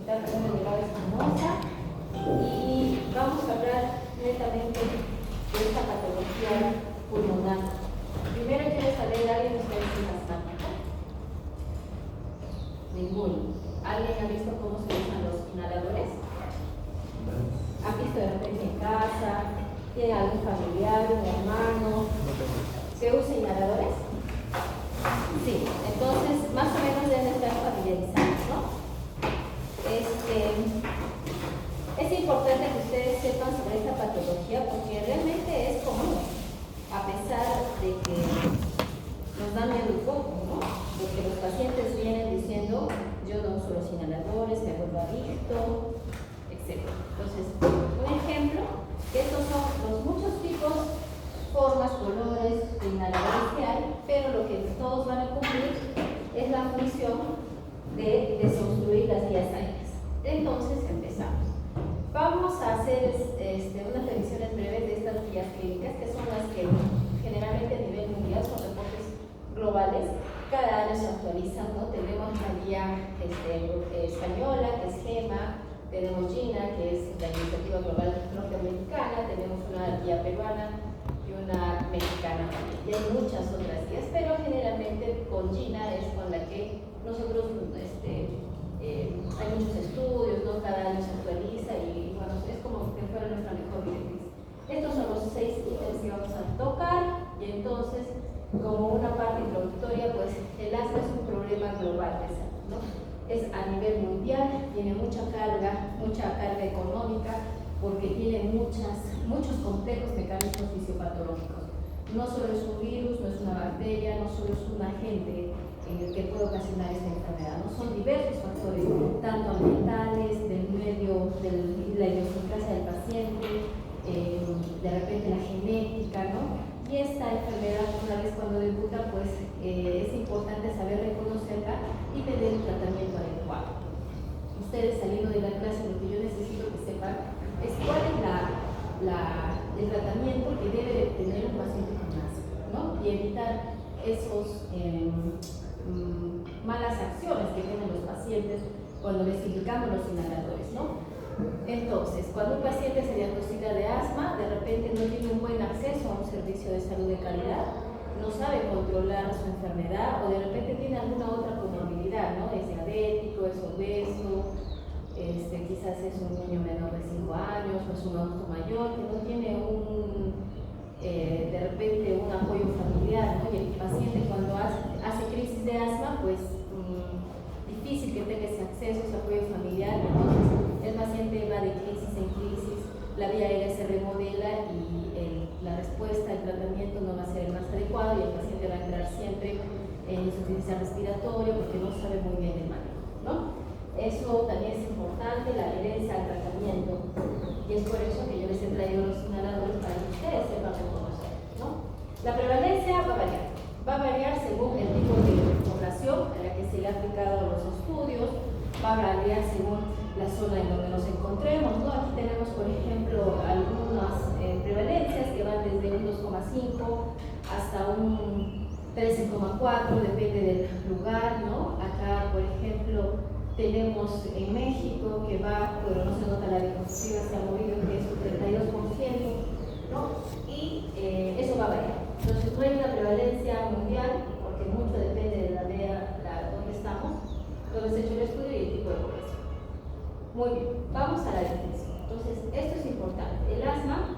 Espinosa y vamos a hablar netamente de esta patología pulmonar. Primero quiero saber, ¿alguien de ustedes es asmático? Ninguno. ¿Alguien ha visto cómo se usan los inhaladores? ¿Han visto de repente en casa? ¿Tiene algún familiar, un hermano que use inhaladores? Sí, entonces más o menos deben estar familiarizados, ¿no? Es importante que ustedes sepan sobre esta patología porque realmente es común, a pesar de que nos dan miedo un poco, ¿no? Porque los pacientes vienen diciendo, yo no uso los inhaladores, me vuelvo adicto, etc. Entonces, un ejemplo, que estos son los muchos tipos, formas, colores de inhaladores que hay, pero lo que todos van a cumplir es la función de desobstruir las vías aéreas. Entonces empezamos. Vamos a hacer unas revisiones breves de estas guías clínicas, que son las que generalmente a nivel mundial son reportes globales. Cada año se actualizan, ¿no? Tenemos la guía española, que es GEMA, tenemos GINA, que es la Iniciativa Global Norteamericana, tenemos una guía peruana y una mexicana también. Y hay muchas otras guías, pero generalmente con GINA es con la que nosotros hay muchos estudios, ¿no? Cada año se actualiza y bueno, es como que fuera nuestra mejor directriz. Estos son los 6 ítems que vamos a tocar y entonces, como una parte introductoria, pues el asma es un problema global de salud, ¿no? Es a nivel mundial, tiene mucha carga económica, porque tiene muchos complejos mecanismos fisiopatológicos. No solo es un virus, no es una bacteria, no solo es un agente en el que puede ocasionar esta enfermedad, ¿no? Son diversos factores, tanto ambientales, del medio, de la idiosincrasia del paciente, de repente la genética, ¿no? Y esta enfermedad, una vez cuando debuta, pues es importante saber reconocerla y tener un tratamiento adecuado. Ustedes saliendo de la clase, lo que yo necesito que sepan es cuál es el tratamiento que debe tener un paciente con asma, ¿no? Y evitar esos malas acciones que tienen los pacientes cuando les indicamos los inhaladores, ¿no? Entonces, cuando un paciente se diagnostica de asma, de repente no tiene un buen acceso a un servicio de salud de calidad, no sabe controlar su enfermedad o de repente tiene alguna otra comorbilidad, ¿no? Es diabético, es obeso, quizás es un niño menor de 5 años o es un adulto mayor que no tiene de repente un apoyo familiar, ¿no? Y el paciente cuando hace crisis de asma, pues difícil que tenga ese acceso, ese apoyo familiar, entonces el paciente va de crisis en crisis, la vía aérea se remodela y la respuesta, el tratamiento no va a ser el más adecuado y el paciente va a entrar siempre en insuficiencia respiratoria porque no sabe muy bien el manejo, ¿no? Eso también es importante, la adherencia al tratamiento, y es por eso que yo les he traído los inhaladores para que ustedes sepan reconocer, ¿no? La prevalencia va a variar según el tipo de población a la que se le ha aplicado los estudios, va a variar según la zona en donde nos encontremos, ¿no? Aquí tenemos, por ejemplo, algunas prevalencias que van desde un 2,5 hasta un 13,4, depende del lugar, ¿no? Acá, por ejemplo, tenemos en México que va, pero no se nota la diapositiva, se ha movido, que es un 32%, ¿no? Y eso va a variar. Entonces, no hay una prevalencia mundial, porque mucho depende de la área donde estamos, donde se ha hecho el estudio y el tipo de población. Muy bien, vamos a la definición. Entonces, esto es importante. El asma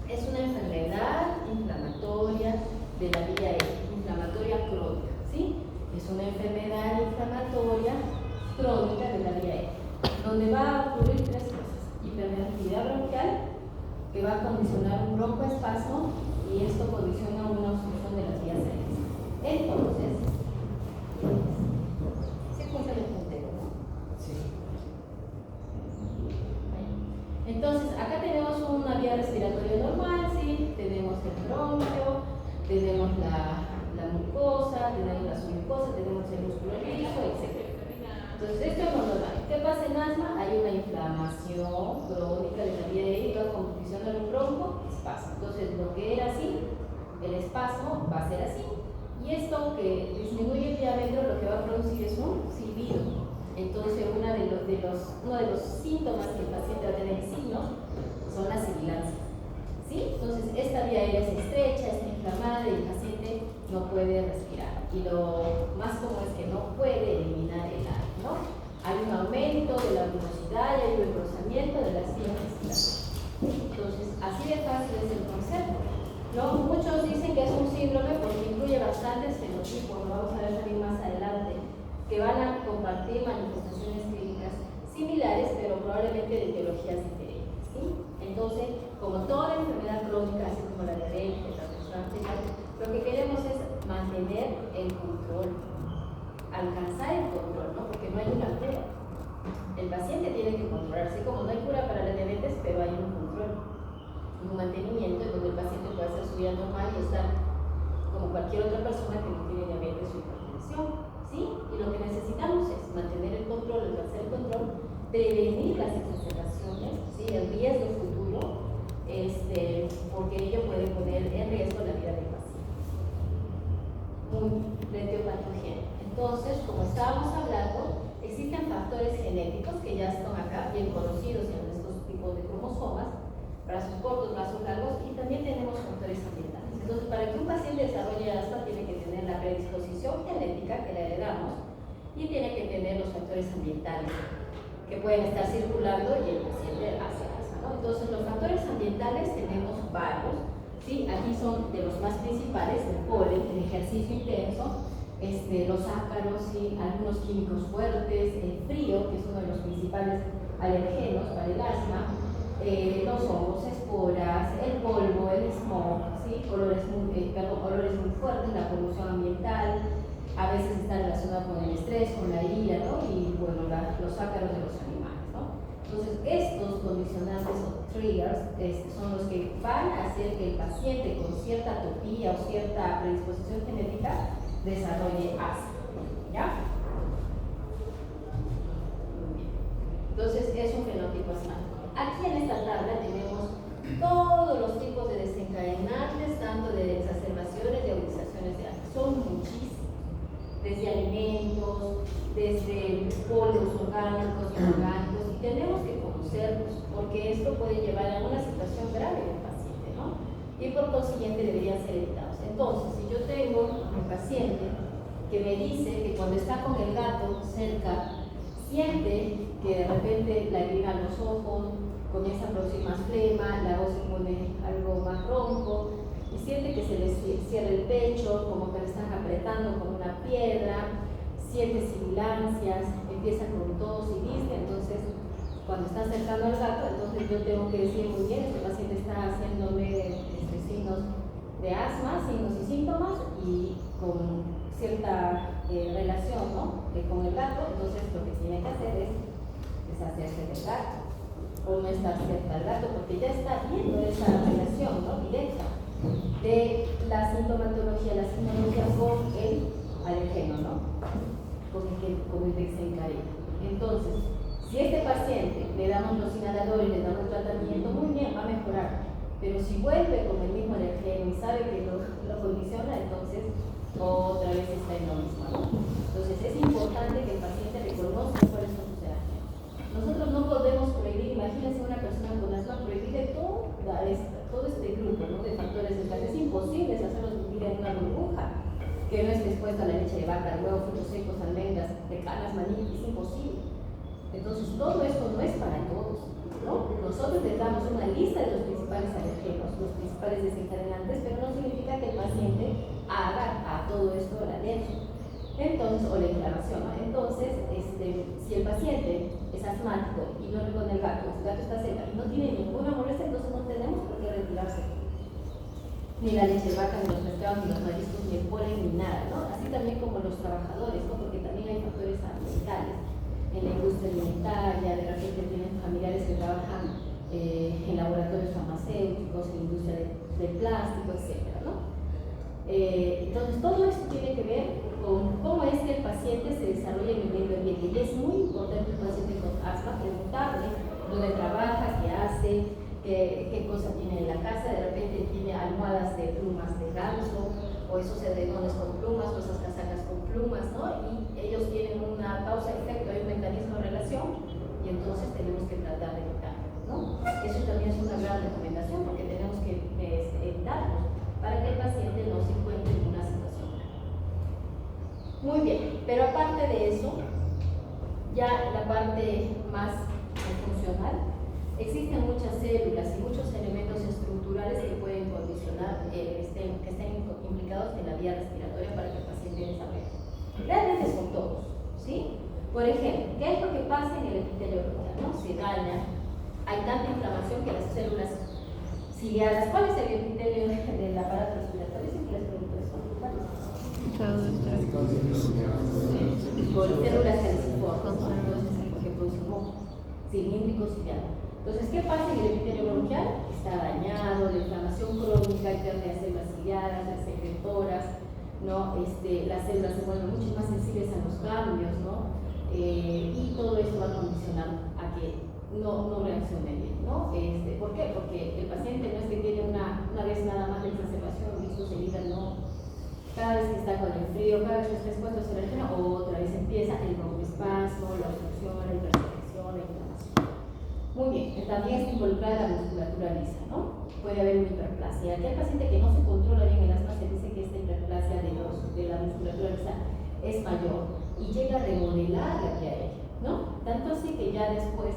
es una enfermedad inflamatoria de la vía aérea, inflamatoria crónica, ¿sí? Es una enfermedad inflamatoria crónica de la vía aérea, donde va a ocurrir 3 cosas: hiperactividad bronquial, que va a condicionar un broncoespasmo, y esto condiciona una obstrucción de las vías aéreas. Entonces, se cuenta el puntero, ¿no? Sí. Entonces, acá tenemos una vía respiratoria normal, ¿sí? Tenemos el bronquio, tenemos la mucosa, tenemos la submucosa, tenemos el músculo liso, etc. Entonces, esto es lo normal. ¿Qué pasa en asma? Hay una inflamación crónica de la vía aérea y va a condicionar un broncoespasmo. Entonces, lo que era así, el espasmo va a ser así. Y esto que disminuye el diámetro, lo que va a producir es un silbido. Entonces, uno de los síntomas que el paciente va a tener signos son las sibilancias. ¿Sí? Entonces, esta vía aérea es estrecha, está inflamada y el paciente no puede respirar. Y lo más común es que no puede eliminar el aire, ¿no? Hay un aumento de la luminosidad y hay un engrosamiento de las vías respiratorias. Entonces, así de fácil es el concepto, ¿no? Muchos dicen que es un síndrome porque incluye bastantes fenotipos, lo vamos a ver también más adelante, que van a compartir manifestaciones clínicas similares, pero probablemente de etiologías diferentes, ¿sí? Entonces, como toda enfermedad crónica, así como la diabetes, la presión arterial, lo que queremos es mantener el control, alcanzar el control, ¿no? Porque no hay una cura. El paciente tiene que controlarse, como no hay cura para la diabetes, pero hay un control, un mantenimiento en donde el paciente puede hacer su vida normal y estar como cualquier otra persona que no tiene diabetes o hipertensión, ¿sí? Y lo que necesitamos es mantener el control, alcanzar el control, prevenir las exacerbaciones, ¿sí? El riesgo futuro, porque ello puede poner en riesgo la vida del paciente. Muy etiopatogénico. Entonces, como estábamos hablando, existen factores genéticos que ya están acá bien conocidos en estos tipos de cromosomas, brazos cortos, brazos largos, y también tenemos factores ambientales. Entonces, para que un paciente desarrolle asma, tiene que tener la predisposición genética que la heredamos y tiene que tener los factores ambientales que pueden estar circulando y el paciente hace asma, ¿no? Entonces, los factores ambientales tenemos varios, ¿sí? Aquí son de los más principales: el polen, el ejercicio intenso, los ácaros, ¿sí? Algunos químicos fuertes, el frío, que es uno de los principales alergenos para el asma, los hongos, esporas, el polvo, el smog, ¿sí? olores muy fuertes, la polución ambiental, a veces está relacionado con el estrés, con la ira, ¿no? Y bueno, los ácaros de los animales, ¿no? Entonces, estos condicionantes o triggers son los que van a hacer que el paciente con cierta atopía o cierta predisposición genética desarrolle asma, ¿ya? Muy bien. Entonces, es un fenotipo asmático. Aquí en esta tabla tenemos todos los tipos de desencadenantes, tanto de exacerbaciones y agudizaciones de asma. Son muchísimos. Desde alimentos, desde polvos orgánicos, inorgánicos, y tenemos que conocerlos, porque esto puede llevar a una situación grave del paciente, ¿no? Y por consiguiente deberían ser evitados. Entonces, si yo tengo un paciente que me dice que cuando está con el gato cerca, siente que de repente le irritan los ojos, comienza a producir más flema, la voz se pone algo más ronco, y siente que se le cierra el pecho, como que le están apretando con una piedra, siente sibilancias, empieza con tos y disque. Entonces, cuando está acercando al gato, entonces yo tengo que decir muy bien, este paciente está haciéndome signos de asma, signos y síntomas, y con cierta relación, ¿no? Con el gato. Entonces, lo que tiene que hacer es deshacerse del gato, o no estar cerca del gato, porque ya está viendo esa relación, ¿no? Directa de la sintomatología con el alergeno, ¿no? Con el desencadena. Entonces, si este paciente le damos los inhaladores, le damos tratamiento, muy bien, va a mejorar. Pero si vuelve con el mismo alergeno y sabe que lo condiciona, entonces otra vez está en lo mismo, ¿no? Entonces, es importante que el paciente reconozca cuáles son sus alergenos. Nosotros no podemos prohibir, imagínense una persona con asma, prohibirle todo este grupo, ¿no? De factores de estrés. Es imposible hacerlos vivir en una burbuja que no esté expuesta a la leche de vaca, al huevo, frutos secos, almendras, pecanas, maní, es imposible. Entonces, todo esto no es para todos, ¿no? Nosotros les damos una lista de los principales alergenos, los principales desencadenantes, pero no significa que el paciente haga a todo esto la alergia. Entonces, o la inflamación, ¿no? Entonces, si el paciente es asmático y no le pone el gato está cerca y no tiene ninguna molestia, entonces no tenemos por qué retirarse ni la leche de vaca, ni los pescados, ni los mariscos, ni el polen, ni nada, ¿no? Así también como los trabajadores, ¿no? Porque también hay factores ambientales en la industria alimentaria, de repente tienen familiares que trabajan en laboratorios farmacéuticos, en la industria del plástico, etcétera, ¿no? Entonces, todo esto tiene que ver con cómo es que el paciente se desarrolla en el medio ambiente. Y es muy importante el paciente con asma preguntarle dónde trabaja, qué hace, qué cosa tiene en la casa. De repente tiene almohadas de plumas de ganso, o esos edredones con plumas, o esas casacas con plumas, ¿no? Y ellos tienen una causa-efecto, hay un mecanismo aparte de eso, ya la parte más funcional, existen muchas células y muchos elementos estructurales que pueden condicionar, que estén implicados en la vía respiratoria para que el paciente desarrolle. Realmente son todos, ¿sí? Por ejemplo, ¿qué es lo que pasa en el epitelio bronquial, ¿no? Se daña, hay tanta inflamación que las células ciliadas, ¿cuál es el epitelio del aparato respiratorio? Siempre les pregunto eso, ¿cuál es? Por células caliciformes, ¿no? Entonces, que producen moco, cilíndrico ciliado. Entonces, ¿qué pasa en el epitelio bronquial? Está dañado, la inflamación crónica, hay pérdida de células ciliadas, las secretoras, ¿no? Las células se vuelven mucho más sensibles a los cambios, ¿no? Y todo esto va a condicionar a que no reaccione bien, ¿no? ¿Por qué? Porque el paciente no es que tiene una vez nada más de exacerbación, listo, seguida, no. Cada vez que está con el frío, cada vez que está expuesto a la otra vez empieza el broncoespasmo, la obstrucción, la hipertensión, la inflamación. Muy bien, también está involucrada la musculatura lisa, ¿no? Puede haber una hiperplasia. Aquel paciente que no se controla bien el asma se dice que esta hiperplasia de la musculatura lisa es mayor y llega a remodelar la vía aérea, ¿no? Tanto así que ya después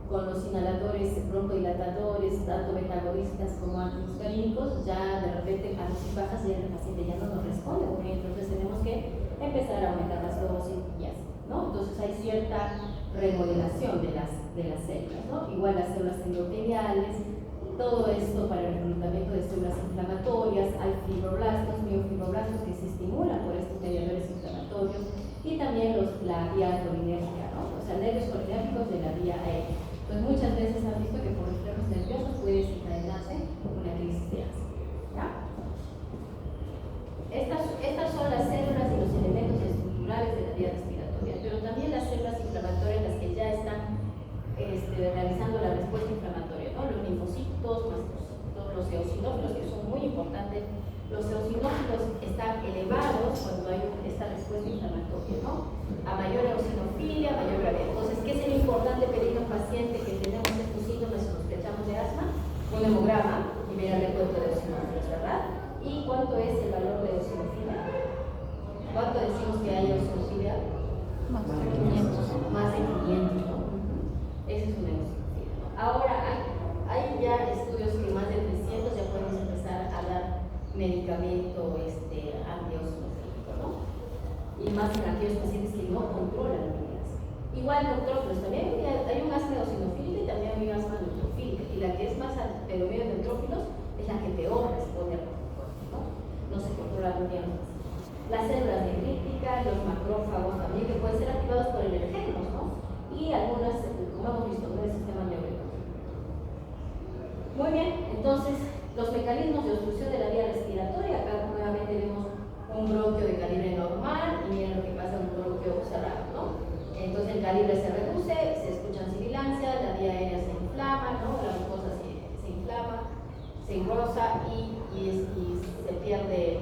con los inhaladores broncodilatadores, tanto metabolistas como antihistamínicos, ya de repente a dosis bajas ya el paciente ya no nos responde muy bien, entonces tenemos que empezar a aumentar las dosis y así, ¿no? Entonces hay cierta remodelación de las células, ¿no? Igual las células endoteliales, todo esto para el reclutamiento de células inflamatorias, hay fibroblastos, miofibroblastos que se estimulan por estos mediadores inflamatorios y también la vía colinérgica, ¿no? O sea, nervios colinérgicos de la vía aérea. Pues muchas veces han visto que por reflejos nerviosos puede desencadenarse una crisis de asma, ¿ya? Estas son las células y los elementos estructurales de la vía respiratoria, pero también las células inflamatorias, las que ya están realizando la respuesta inflamatoria, ¿no? Los linfocitos, mastocitos, los eosinófilos, que son muy importantes. Los eosinófilos están elevados cuando hay esta respuesta inflamatoria, ¿no? A mayor eosinofilia, mayor gravedad. Entonces, ¿qué sería importante pedirle a un paciente que tenemos estos síntomas y sospechamos de asma? Un hemograma y ver el recuento de eosinófilos, ¿verdad? ¿Y cuánto es el valor de eosinofilia? ¿Cuánto decimos que hay eosinofilia? Más de 500. Más de 500, ¿no? Ese es una eosinofilia, ¿no? Ahora, hay ya estudios que más de 300 ya podemos empezar a dar medicamento antieosinofílico, ¿no? Y más en aquellos pacientes que no controlan el asma. Igual neutrófilos, también hay un asma eosinofílica y también hay un asma neutrofílica, y la que es más predominio de neutrófilos es la que peor responde al corticoide, ¿no? No se controla muy bien. Las células dendríticas, los macrófagos también, que pueden ser activados por emergenos, ¿no? Y algunas, como hemos visto, ¿no? El sistema neuronal. Muy bien, entonces, los mecanismos de obstrucción de la vía respiratoria, acá nuevamente vemos un bronquio de calibre normal y miren lo que pasa en un bronquio cerrado, ¿no? Entonces el calibre se reduce, se escuchan sibilancias, la vía aérea se inflama, ¿no? La mucosa se inflama, se engrosa y se pierde.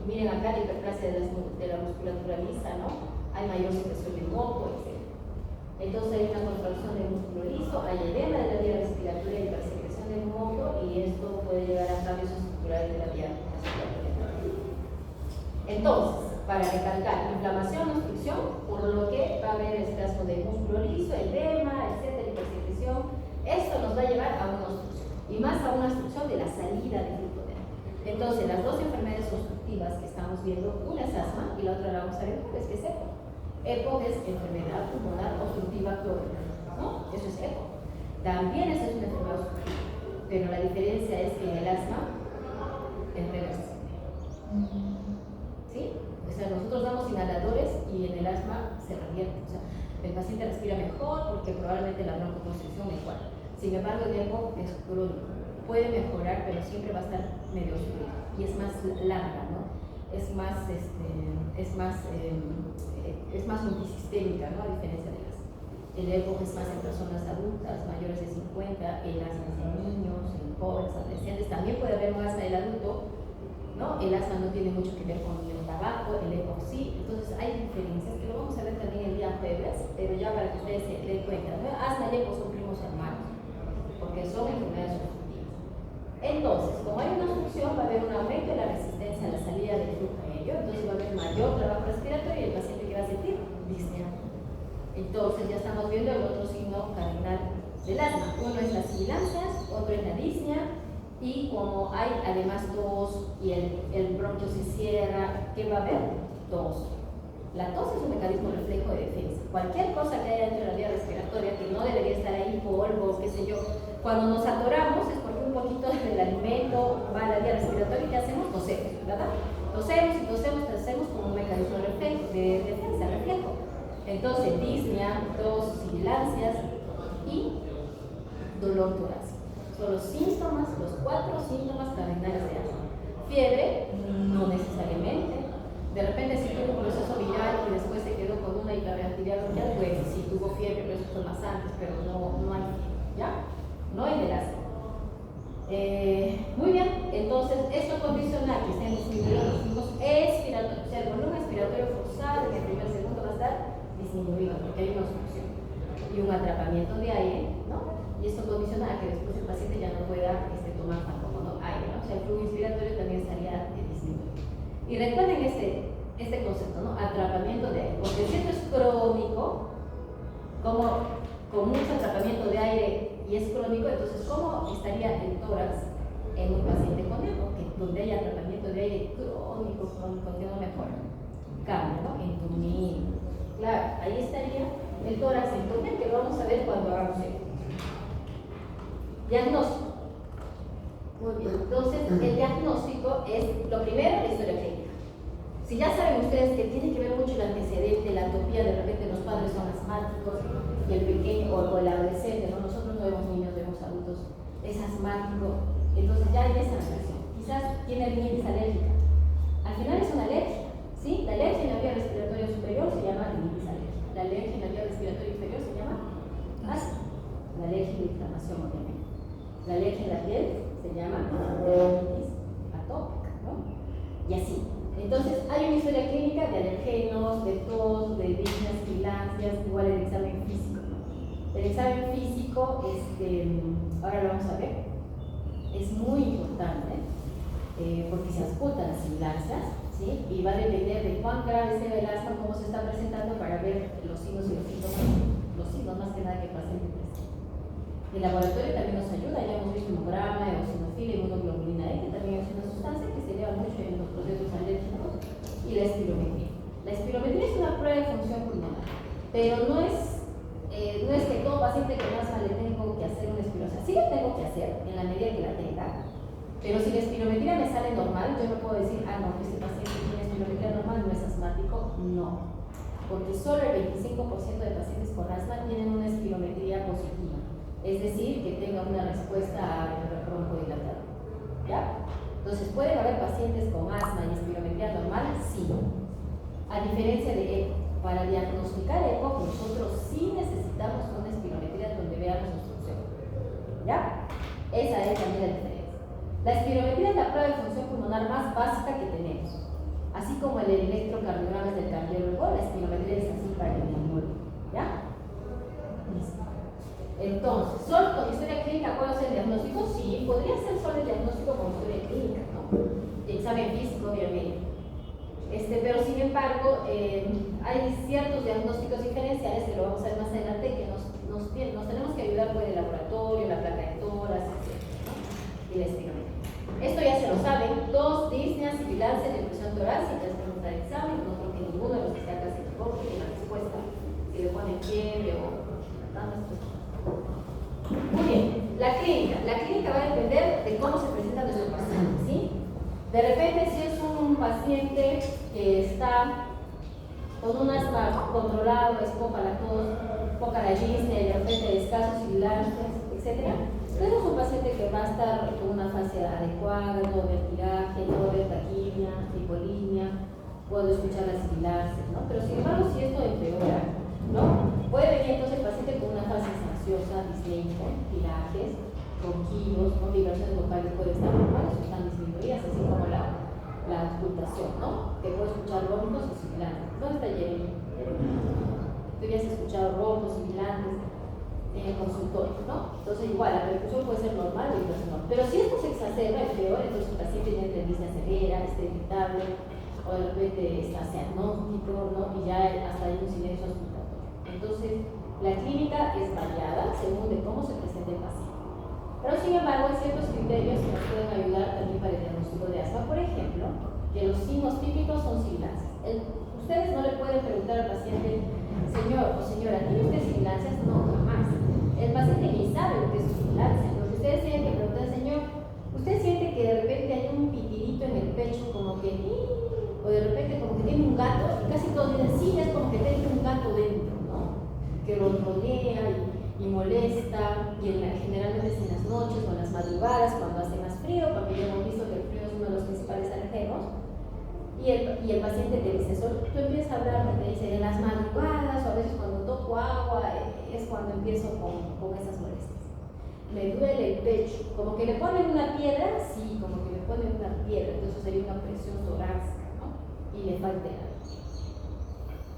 Miren acá la hiperplasia de la musculatura lisa, ¿no? Hay mayor secreción de moco, etc. Entonces hay una contracción del músculo liso, hay edema de la vía respiratoria y la secreción del moco, y esto puede llegar a cambios estructurales de la vía respiratoria. Entonces, para recalcar, inflamación, obstrucción, por lo que va a haber espasmo de músculo liso, edema, etcétera, hipersecreción. Esto nos va a llevar a una obstrucción, y más a una obstrucción de la salida del flujo de aire. Entonces, las dos enfermedades obstructivas que estamos viendo, una es asma y la otra la vamos a ver es que es EPO. EPO es enfermedad pulmonar obstructiva crónica, ¿no? Eso es EPO. También esa es una enfermedad obstructiva, pero la diferencia es que en el asma es reversible. ¿Sí? O sea, nosotros damos inhaladores y en el asma se revierte. O sea, el paciente respira mejor porque probablemente la broncoconstricción mejora. Sin embargo, el EPO es crónico. Puede mejorar, pero siempre va a estar medio obstruido y es más larga, ¿no? Es más multisistémica, ¿no? A diferencia de asma. El EPO es más en personas adultas, mayores de 50, el asma es en niños, en jóvenes, adolescentes. También puede haber un asma del adulto, ¿no? El asma no tiene mucho que ver con el tabaco, el EPO sí. Entonces hay diferencias que lo vamos a ver también el día jueves, pero ya para que ustedes se den cuenta, ¿no? Asma y EPO son primos hermanos, porque son enfermedades obstructivas. Entonces, como hay una obstrucción, va a haber un aumento de la resistencia a la salida del flujo aéreo, entonces va a haber mayor trabajo respiratorio y el paciente que va a sentir disnea. Entonces ya estamos viendo el otro signo cardinal del asma. Uno es las sibilancias, otro es la disnea, y como hay además tos y el bronquio se cierra, ¿qué va a haber? Tos. La tos es un mecanismo reflejo de defensa. Cualquier cosa que haya dentro de la vía respiratoria que no debería estar ahí, polvo, qué sé yo, cuando nos atoramos es porque un poquito del alimento va a la vía respiratoria y ¿qué hacemos? Tosemos, ¿verdad? Tosemos y tosemos como un mecanismo de defensa, reflejo. Entonces, disnea, tos, sibilancias y dolor torácico. Son los síntomas, los 4 síntomas cardinales de asma. Fiebre, no necesariamente. De repente, si tuvo un proceso viral y después se quedó con una hiperreactividad bronquial, pues sí tuvo fiebre, pero eso fue más antes, pero no hay fiebre, ¿ya? No hay del asma. Muy bien, entonces esto condiciona que estén disminuidos los signos expiratorios, o sea, el volumen expiratorio forzado en el primer segundo va a estar disminuido porque hay una obstrucción y un atrapamiento de aire, ¿no? Y esto condiciona a que después el paciente ya no pueda tomar tampoco, ¿no? Aire, ¿no? O sea, el flujo inspiratorio también estaría disminuido. Y recuerden este concepto, ¿no? Atrapamiento de aire, porque si esto es crónico, como con mucho atrapamiento de aire y es crónico, entonces ¿cómo estaría el tórax en un paciente con EPOC? Donde hay atrapamiento de aire crónico, que no mejora. Cambia, ¿no? Entumido. Claro, ahí estaría el tórax entumido, que lo vamos a ver cuando hagamos EPOC. Diagnóstico. Muy bien, entonces el diagnóstico es, lo primero, la historia clínica. Si ya saben ustedes que tiene que ver mucho el antecedente, la atopía, de repente los padres son asmáticos y el pequeño o el adolescente, ¿no? Nosotros no vemos niños, vemos adultos, es asmático, entonces ya hay esa relación. Quizás tiene rinitis alérgica. Al final es una alergia, ¿sí? La alergia en la vía respiratoria superior se llama rinitis alérgica. La alergia en la vía respiratoria inferior se llama asma. La alergia de inflamación, obviamente. La alergia en la piel se llama dermatitis atópica, ¿no? Y así. Entonces, hay una historia clínica de alergenos, de tos, de disneas, sibilancias, igual el examen físico, ¿no? El examen físico, ahora lo vamos a ver, es muy importante porque se auscultan las sibilancias, ¿sí? Y va a depender de cuán grave sea el asma, cómo se está presentando para ver los signos y los síntomas, los signos más que nada que el paciente presenta. El laboratorio también nos ayuda, ya hemos visto hemograma, eosinofila, inmunoglobulina E, que también es una sustancia que se lleva mucho en los procesos alérgicos, y la espirometría. La espirometría es una prueba de función pulmonar, pero no es que todo paciente con asma le tengo que hacer una espirometría. Sí la tengo que hacer, en la medida que la tenga, pero si la espirometría me sale normal, yo no puedo decir, no, que este paciente tiene espirometría normal, no es asmático, no. Porque solo el 25% de pacientes con asma tienen una espirometría positiva. Es decir, que tenga una respuesta al broncodilatador, ¿ya? Entonces, ¿pueden haber pacientes con asma y espirometría normal? Sí. A diferencia de EPOC, para diagnosticar EPOC, nosotros sí necesitamos una espirometría donde veamos obstrucción, ¿ya? Esa es también la diferencia. La espirometría es la prueba de función pulmonar más básica que tenemos. Así como el electrocardiograma es del cardiólogo, la espirometría es así para el neurólogo, ¿ya? Listo. Entonces, ¿solo con historia clínica puedo hacer el diagnóstico? Sí, podría ser solo el diagnóstico con historia clínica, ¿no? Y examen físico, obviamente. Pero sin embargo, hay ciertos diagnósticos diferenciales que lo vamos a ver más adelante que nos tenemos que ayudar por el laboratorio, la placa de tórax, etc., ¿no? Y la espirometría. Esto ya se lo saben, tos, disneas, sibilancias, depresión torácica, es pregunta de examen, no creo que ninguno de los que está acá se equivoque en la respuesta, si le ponen fiebre o muy bien, la clínica va a depender de cómo se presenta nuestro paciente, ¿sí? De repente, si es un paciente que está con un asma controlado, es poca la tos, poca la disnea, de repente escasos sibilancias, etc. Tenemos un paciente que va a estar con una fase adecuada, no ver tiraje, no ver taquimia, hipolimia, puedo escuchar las sibilancias, ¿no? Pero sin embargo, si esto empeora, ¿no? Puede venir entonces el paciente con una fase ansiosa, disneica, tirajes, ronquidos, ¿no? Vibraciones vocales pueden estar normales o están disminuidas, así como la auscultación, ¿no? Que puedo escuchar roncos o sibilantes. ¿Dónde está Jeremy? Tú ya has escuchado roncos, sibilantes en el consultorio, ¿no? Entonces igual, la percusión puede ser normal o vibración normal. Pero si esto se exacerba, es peor, entonces el paciente ya tiene disnea severa, está irritable, o o de repente está cianótico, ¿no? Y ya hasta hay un silencio auscultatorio. Entonces, la clínica es variada según de cómo se presenta el paciente. Pero sin embargo, hay ciertos criterios que nos pueden ayudar también para el diagnóstico de asma. Por ejemplo, que los signos típicos son sibilancias. Ustedes no le pueden preguntar al paciente, señor o señora, ¿tiene usted sibilancias? No, jamás. El paciente ni sabe lo que es sibilancia. Lo que ustedes tienen que preguntar, señor, ¿usted siente que de repente hay un pitirito en el pecho como que, o de repente como que tiene un gato? Y casi todos dicen, sí, es como que tiene un gato dentro, ¿no? Que ronronea y molesta, y generalmente es en las noches o en las madrugadas cuando hace más frío, porque ya hemos visto que el frío es uno de los principales alergenos. Y el paciente te dice, tú empiezas a hablar, te dice, en las madrugadas o a veces cuando toco agua, es cuando empiezo con esas molestias. Me duele el pecho, como que le ponen una piedra, sí, como que le ponen una piedra, entonces sería una presión torácica, ¿no? Y le falta el aire.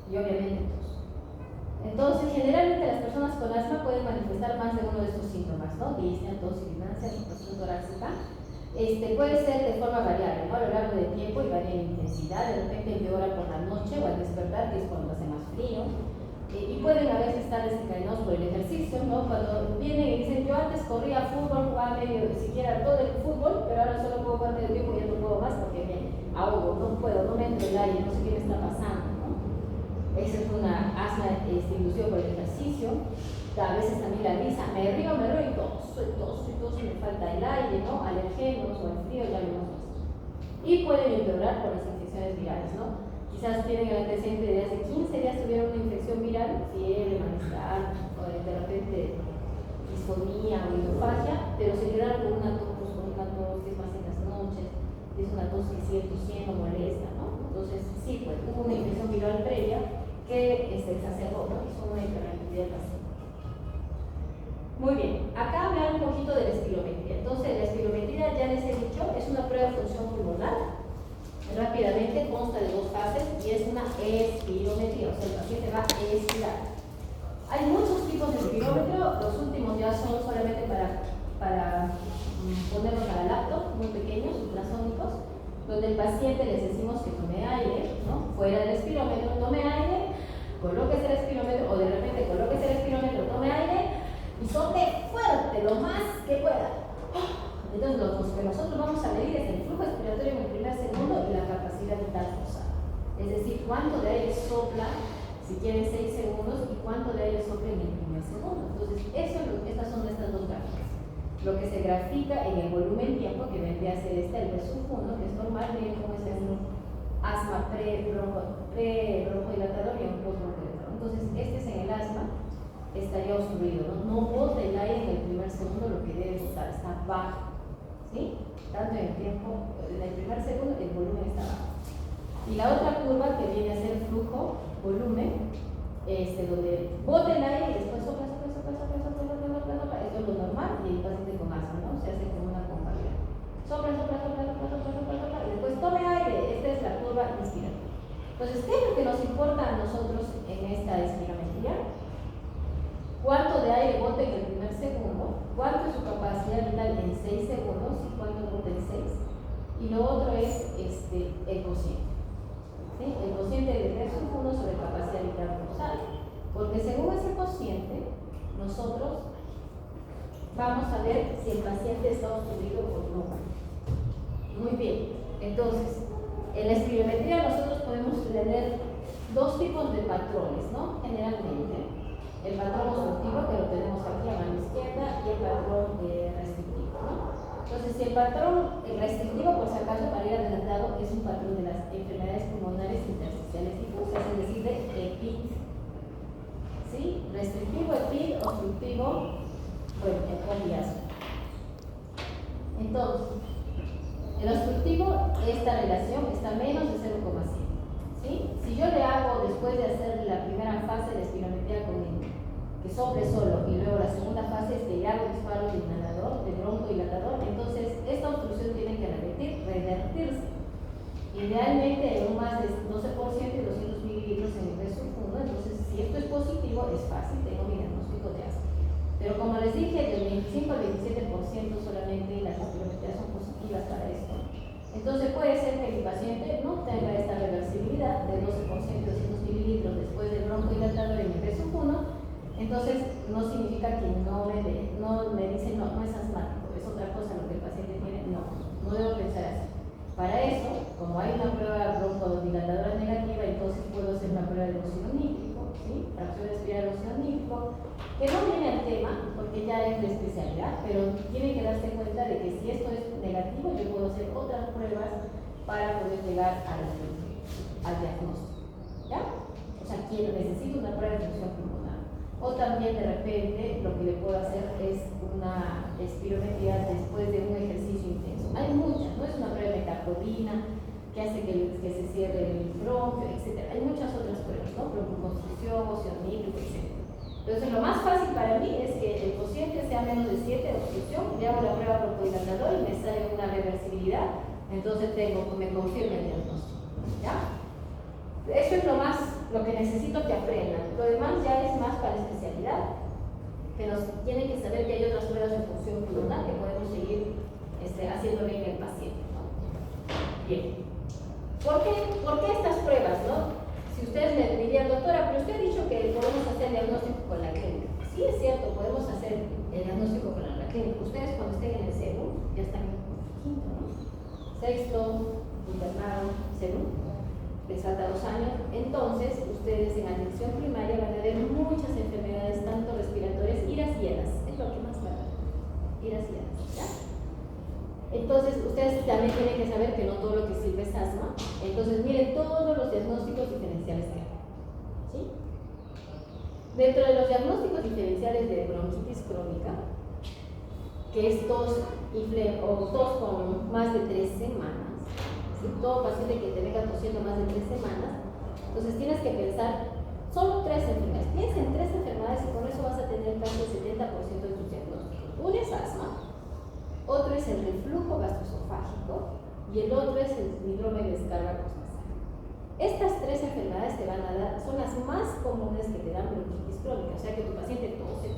Y obviamente tos. Entonces, generalmente las personas con asma pueden manifestar más de uno de estos síntomas, ¿no? Disnea, tos, sibilancia, presión torácica. Puede ser de forma variable, ¿no? A lo largo del tiempo y varía en intensidad. De repente empeora por la noche o al despertar, que es cuando hace más frío. Y pueden a veces estar desencadenados por el ejercicio, ¿no? Cuando vienen y dicen, yo antes corría fútbol, jugaba medio, siquiera todo el fútbol, pero ahora solo puedo jugar medio tiempo y ya no puedo más porque me ahogo, no puedo, no me entra el aire, no sé qué me está pasando, ¿no? Esa es una asma inducida por el ejercicio. A veces también la risa, me río y toso, me falta el aire, ¿no? Alergenos o el frío, ya lo hemos visto. Y pueden empeorar por las infecciones virales, ¿no? Quizás tienen el antecedente de hace 15 días tuvieron una infección viral, fiebre, malestar, o de repente disfonía o hidrofagia, pero se quedaron con una tos que es más en las noches, es una tos que sigue tosiendo, molesta, ¿no? Entonces, sí, pues hubo una infección viral previa que exacerbó, ¿no? Hizo una hiperactividad del paciente. Muy bien, acá hablar un poquito de la espirometría. Entonces, la espirometría, ya les he dicho, es una prueba de función pulmonar. Rápidamente consta de dos fases y es una espirometría, o sea, el paciente va a expirar. Hay muchos tipos de espirómetro, los últimos ya son solamente para ponerlos a la laptop, muy pequeños, ultrasónicos, donde el paciente les decimos que tome aire, ¿no? Fuera del espirómetro, tome aire, colóquese el espirómetro, o de repente colóquese el espirómetro, tome aire, y sople fuerte, lo más que pueda. Entonces, lo que nosotros vamos a medir es el flujo expiratorio en el primer segundo y la capacidad vital forzada. Es decir, cuánto de aire sopla, si quieren 6 segundos, y cuánto de aire sopla en el primer segundo. Entonces, estas son nuestras dos gráficas. Lo que se grafica en el volumen tiempo, que vendría a ser el B1, que es normal, miren cómo es un asma pre-bronjodilatador y un post-bronjodilatador. Entonces, este es en el asma. Estaría obstruido, ¿no? No bota el aire en el primer segundo, lo que debe botar está bajo, ¿sí? Tanto en el tiempo, en el primer segundo, el volumen está bajo. Y la otra curva que viene a ser flujo, volumen, donde bota el aire y después sopla, esto es lo normal, y el paciente con asma, ¿no? Se hace como una convalida. Sopla, y después tome aire, esta es la curva inspiratoria. Entonces, ¿qué es lo que nos importa a nosotros en esta espirometría? Cuánto de aire bota en el primer segundo, cuánto es su capacidad vital en 6 segundos y cuánto bota en 6. Y lo otro es el cociente. ¿Sí? El cociente de B1 sobre capacidad vital forzada. Porque según ese cociente, nosotros vamos a ver si el paciente está obstruido o no. Muy bien. Entonces, en la espirometría nosotros podemos tener dos tipos de patrones, ¿no? Generalmente. El patrón obstructivo, que lo tenemos aquí a mano izquierda, y el patrón restrictivo, ¿no? Entonces, si el patrón restrictivo, por si acaso, para ir adelantado, es un patrón de las enfermedades pulmonares intersticiales difusas, es decir, de EPID. ¿Sí? Restrictivo, EPID, obstructivo, bueno, el combiasmo. Entonces, el obstructivo, esta relación está menos de 0,5. ¿Sí? Si yo le hago, después de hacer la primera fase de espirometría con que sople solo, y luego la segunda fase es que le hago disparos de inhalador, de bronjodilatador, entonces esta obstrucción tiene que revertirse. Idealmente en un más de 12% y 200 mililitros en el B1, entonces si esto es positivo, es fácil, tengo mi diagnóstico de asma. Pero como les dije, del 25 al 27% solamente las espirometrías son positivas para esto. Entonces puede ser que el paciente no tenga esta reversibilidad de 12% de 200 mililitros después del broncohilatador en el B1. Entonces no significa que no me dice no es asmático, es otra cosa lo que el paciente tiene, no debo pensar así. Para eso, como hay una prueba broncodilatadora negativa, entonces puedo hacer una prueba de óxido nítrico, ¿sí? Fracción de espiral de óxido nítrico, que no viene al tema, porque ya es de especialidad, pero tiene que darse cuenta de que si esto es negativo, yo puedo hacer otras pruebas para poder llegar al diagnóstico, ¿ya? O sea, necesito una prueba de función pulmonar. O también de repente lo que le puedo hacer es una espirometría después de un ejercicio intenso. Hay muchas, no es una prueba de metaprolina que hace que se cierre el bronquio, etc. Hay muchas otras pruebas, ¿no? Broncoconstricción, óxido nítrico, etc. Entonces lo más fácil para mí es que el cociente sea menos de 7 de obstrucción, le hago la prueba broncohilatador y me sale una reversibilidad, entonces me confirma el diagnóstico, ¿ya? Eso es lo que necesito que aprendan. Lo demás ya es más para especialidad, pero tienen que saber que hay otras pruebas de función pulmonar que podemos seguir haciendo bien el paciente, ¿no? Bien. ¿Por qué estas pruebas, no? Si ustedes me dirían, doctora, pero usted ha dicho que podemos hacer diagnóstico con la clínica. Sí, es cierto, podemos hacer el diagnóstico con la clínica. Ustedes cuando estén en el CERU, ya están en quinto, ¿no? Sexto, internado, CERU, les falta 2 años. Entonces, ustedes en atención primaria van a ver muchas enfermedades, tanto respiratorias, irasciadas, es lo que más van a ver, irasciadas, ¿ya? Entonces, ustedes también tienen que saber que no todo lo que sirve es asma. Entonces, miren todos los diagnósticos diferenciales que hay, ¿sí? Dentro de los diagnósticos diferenciales de bronquitis crónica, que es tos o tos con más de 3 semanas, ¿sí? Todo paciente que te venga tosiendo más de 3 semanas, entonces tienes que pensar solo 3 enfermedades. Piensa en 3 enfermedades y con eso vas a tener casi el 70% de tus diagnósticos. Una es asma, otro es el reflujo gastroesofágico y el otro es el síndrome de descarga postnasal. Estas 3 enfermedades te van a dar, son las más comunes que te dan bronquitis crónica, o sea que tu paciente tose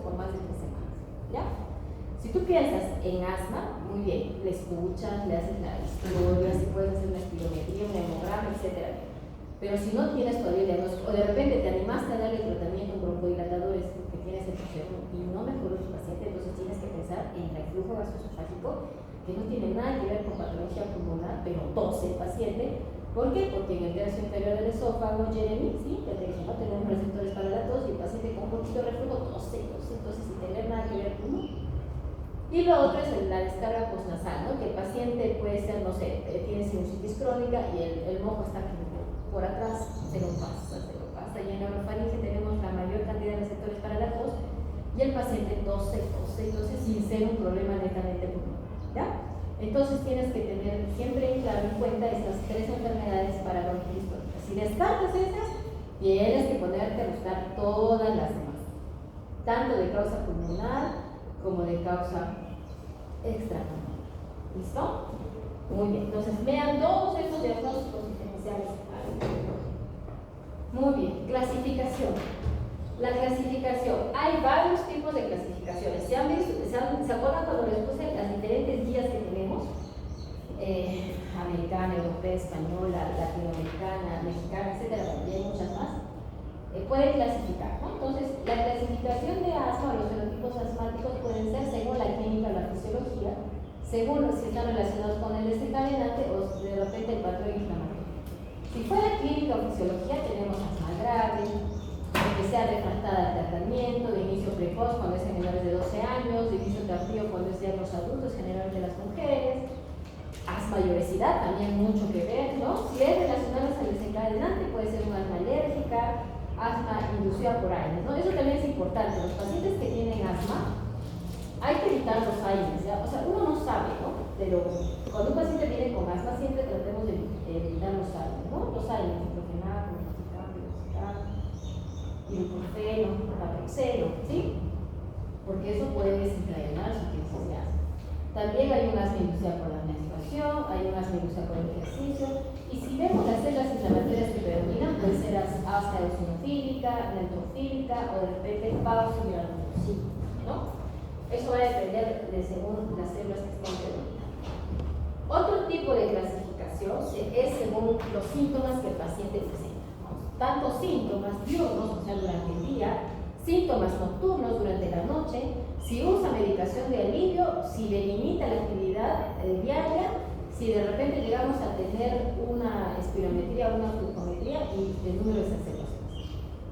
por más de 3 semanas, ¿ya? Si tú piensas en asma, muy bien, le escuchas, le haces la historia, si puedes hacer una espirometría, un hemograma, etc. Pero si no tienes todavía el diagnóstico, o de repente te animaste a darle tratamiento con broncodilatadores porque tienes el proceso y no mejoró tu paciente, entonces tienes que pensar en reflujo gastroesofágico, que no tiene nada que ver con patología pulmonar, pero tose el paciente. ¿Por qué? Porque en el tercio inferior del esófago, Jeremy, sí, ya te dije, no tenemos receptores para la tos y el paciente con un poquito de reflujo tose, entonces sin tener nada que ver con. Y lo otro es la descarga postnasal, ¿no? Que el paciente puede ser, no sé, tiene sinusitis crónica y el moco está aquí por atrás, se lo pasa. Y en la orofaringe tenemos la mayor cantidad de receptores para la tos y el paciente tose, entonces sin ser un problema netamente pulmonar, ¿ya? Entonces tienes que tener siempre claro en cuenta estas 3 enfermedades para bronquitis crónica. Si descartas esas, tienes que ponerte a buscar todas las demás, tanto de causa pulmonar como de causa extrapulmonar. ¿Listo? Muy bien. Entonces vean todos estos diagnósticos diferenciales. Muy bien. Clasificación. La clasificación. Hay varios tipos de clasificaciones. ¿Se acuerdan cuando les puse las diferentes guías que tenemos? Americana, europea, española, latinoamericana, mexicana, etcétera, y hay muchas más. Pueden clasificar, ¿no? Entonces, la clasificación de asma, los fenotipos asmáticos pueden ser según la clínica o la fisiología, según si están relacionados con el desencadenante o de repente el patrón inflamatorio. Si fuera clínica o fisiología, tenemos asma grave, que sea refractada al tratamiento, de inicio precoz cuando es en menores de 12 años, de inicio tardío cuando es ya en los adultos, generalmente las mujeres. Asma y obesidad también mucho que ver, ¿no? Si es relacionado al desencadenante, puede ser un asma alérgica, asma inducida por AINES, ¿no? Eso también es importante. Los pacientes que tienen asma, hay que evitar los AINES, ¿ya? O sea, uno no sabe, ¿no? Pero cuando un paciente viene con asma, siempre tratemos de evitar los AINES, ¿no? Los AINES, diclofenac, ibuprofeno, naproxeno, ¿sí? Porque eso puede desencadenar su crisis de asma. También hay un asma inducida por la menstruación, hay un asma inducida por el ejercicio, y si vemos las células inflamatorias que predominan, puede ser asma eosinofílica, neutrofílica o de repente pausoviral-neutrófica, ¿no? Eso va a depender de según las células que estén predominando. otro tipo de clasificación es según los síntomas que el paciente presenta, ¿no? Tanto síntomas diurnos, o sea, durante el día, síntomas nocturnos durante la noche, si usa medicación de alivio, si le limita la actividad diaria, si de repente llegamos a tener una espirometría o una flujometría y el número de exacerbaciones.